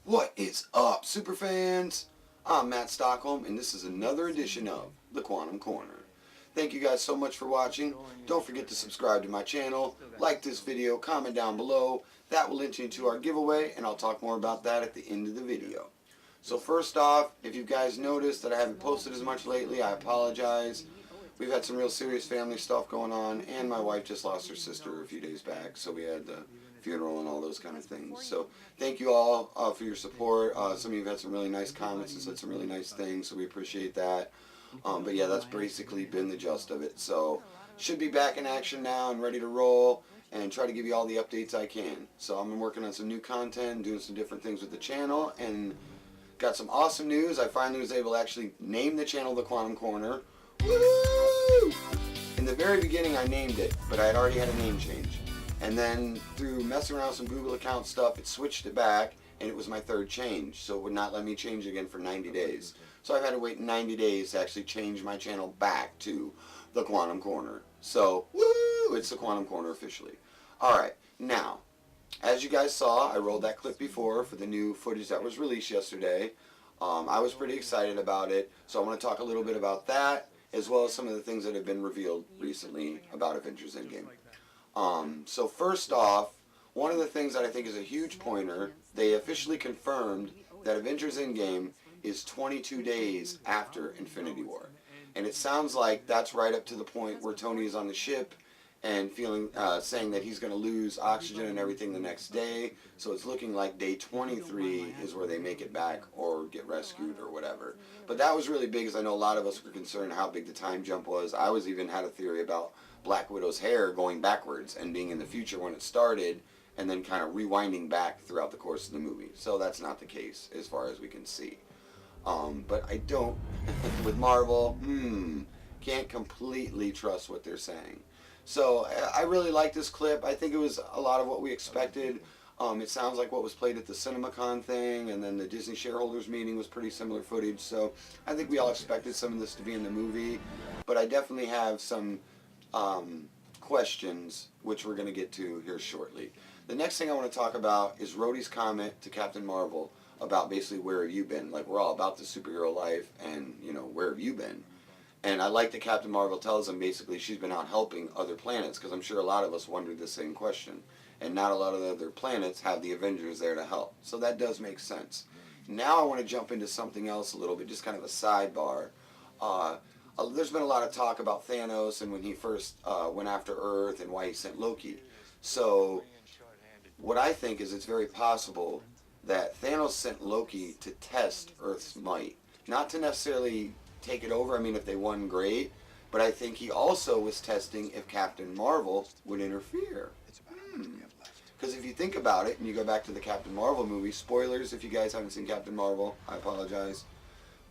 What is up, superfans? I'm Matt Stockholm, and this is another edition of the Quantum Corner. Thank you guys so much for watching. Don't forget to subscribe to my channel, like this video, comment down below. That will enter you to our giveaway, and I'll talk more about that at the end of the video. So first off, if you guys noticed that I haven't posted as much lately, I apologize. We've had some real serious family stuff going on, and my wife just lost her sister a few days back, so we had the funeral and all those kind of things. So thank you all for your support. Some of you have had some really nice comments and said some really nice things, so we appreciate that. But yeah, that's basically been the gist of it. So should be back in action now and ready to roll and try to give you all the updates I can. So I'm working on some new content, doing some different things with the channel, and got some awesome news. I finally was able to actually name the channel The Quantum Corner. Woo! In the very beginning I named it, but I had already had a name change. And then through messing around with some Google account stuff, it switched it back, and it was my third change. So it would not let me change again for 90 days. So I've had to wait 90 days to actually change my channel back to The Quantum Corner. So, woo! It's The Quantum Corner officially. Alright, now, as you guys saw, I rolled that clip before for the new footage that was released yesterday. I was pretty excited about it, so I want to talk a little bit about that, as well as some of the things that have been revealed recently about Avengers Endgame. So first off, one of the things that I think is a huge pointer, they officially confirmed that Avengers Endgame is 22 days after Infinity War. And it sounds like that's right up to the point where Tony is on the ship and saying that he's going to lose oxygen and everything the next day. So it's looking like day 23 is where they make it back or get rescued or whatever. But that was really big, because I know a lot of us were concerned how big the time jump was. I was even had a theory about Black Widow's hair going backwards and being in the future when it started, and then kind of rewinding back throughout the course of the movie. So that's not the case as far as we can see. But I don't, with Marvel, can't completely trust what they're saying. So I really like this clip. I think it was a lot of what we expected. It sounds like what was played at the CinemaCon thing, and then the Disney shareholders meeting was pretty similar footage. So I think we all expected some of this to be in the movie. But I definitely have some questions, which we're going to get to here shortly. The next thing I want to talk about is Rhodey's comment to Captain Marvel about basically where have you been? Like, we're all about the superhero life, and, you know, where have you been? And I like that Captain Marvel tells him basically she's been out helping other planets, because I'm sure a lot of us wondered the same question. And not a lot of the other planets have the Avengers there to help. So that does make sense. Now I want to jump into something else a little bit, just kind of a sidebar. There's been a lot of talk about Thanos and when he first went after Earth and why he sent Loki. So what I think is it's very possible that Thanos sent Loki to test Earth's might. Not to necessarily take it over. I mean, if they won, great. But I think he also was testing if Captain Marvel would interfere. Because if you think about it, and you go back to the Captain Marvel movie, spoilers if you guys haven't seen Captain Marvel, I apologize.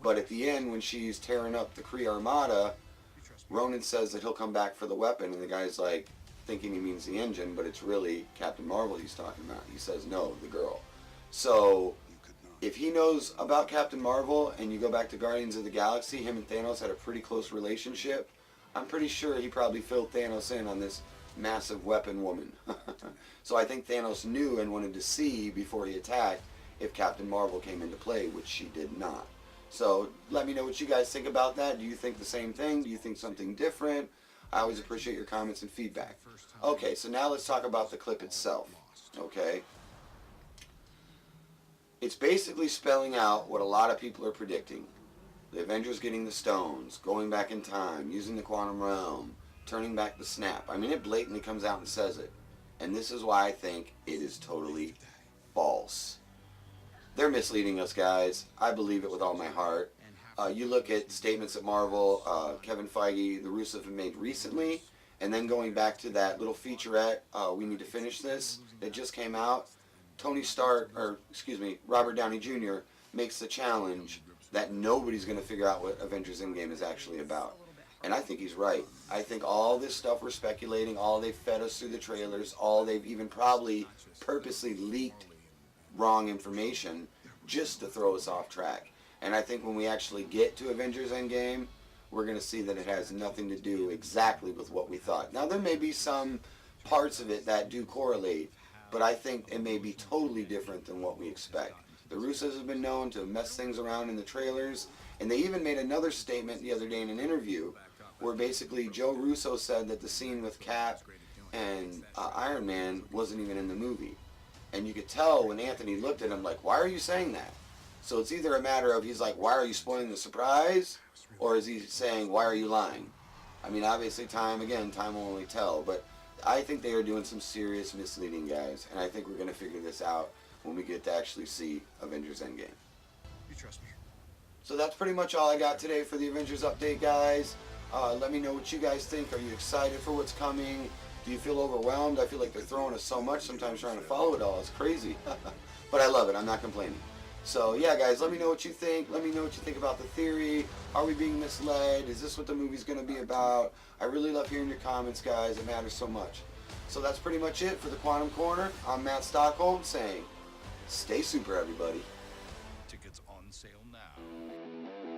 But at the end, when she's tearing up the Kree Armada, Ronan says that he'll come back for the weapon, and the guy's like thinking he means the engine, but it's really Captain Marvel he's talking about. He says, no, the girl. So if he knows about Captain Marvel, and you go back to Guardians of the Galaxy, him and Thanos had a pretty close relationship, I'm pretty sure he probably filled Thanos in on this massive weapon woman. So I think Thanos knew and wanted to see before he attacked if Captain Marvel came into play, which she did not. So let me know what you guys think about that. Do you think the same thing? Do you think something different? I always appreciate your comments and feedback. Okay, so now let's talk about the clip itself. Okay? It's basically spelling out what a lot of people are predicting. The Avengers getting the stones, going back in time, using the quantum realm, turning back the snap. I mean, it blatantly comes out and says it. And this is why I think it is totally false. They're misleading us, guys. I believe it with all my heart. You look at statements that Marvel, Kevin Feige, the Russos have made recently, and then going back to that little featurette, We Need to Finish This, that just came out. Robert Downey Jr. makes the challenge that nobody's going to figure out what Avengers Endgame is actually about. And I think he's right. I think all this stuff we're speculating, all they've fed us through the trailers, all they've even probably purposely leaked wrong information just to throw us off track. And I think when we actually get to Avengers Endgame, we're going to see that it has nothing to do exactly with what we thought. Now, there may be some parts of it that do correlate, but I think it may be totally different than what we expect. The Russos have been known to mess things around in the trailers, and they even made another statement the other day in an interview where basically Joe Russo said that the scene with Cap and Iron Man wasn't even in the movie. And you could tell when Anthony looked at him like, why are you saying that? So it's either a matter of he's like, why are you spoiling the surprise? Or is he saying, why are you lying? I mean, obviously time will only tell. But I think they are doing some serious misleading, guys. And I think we're going to figure this out when we get to actually see Avengers Endgame. You trust me? So that's pretty much all I got today for the Avengers update, guys. Let me know what you guys think. Are you excited for what's coming? Do you feel overwhelmed? I feel like they're throwing us so much sometimes trying to follow it all. It's crazy. But I love it. I'm not complaining. So yeah, guys, let me know what you think. Let me know what you think about the theory. Are we being misled? Is this what the movie's going to be about? I really love hearing your comments, guys. It matters so much. So that's pretty much it for the Quantum Corner. I'm Matt Stockholm saying, stay super, everybody. Tickets on sale now.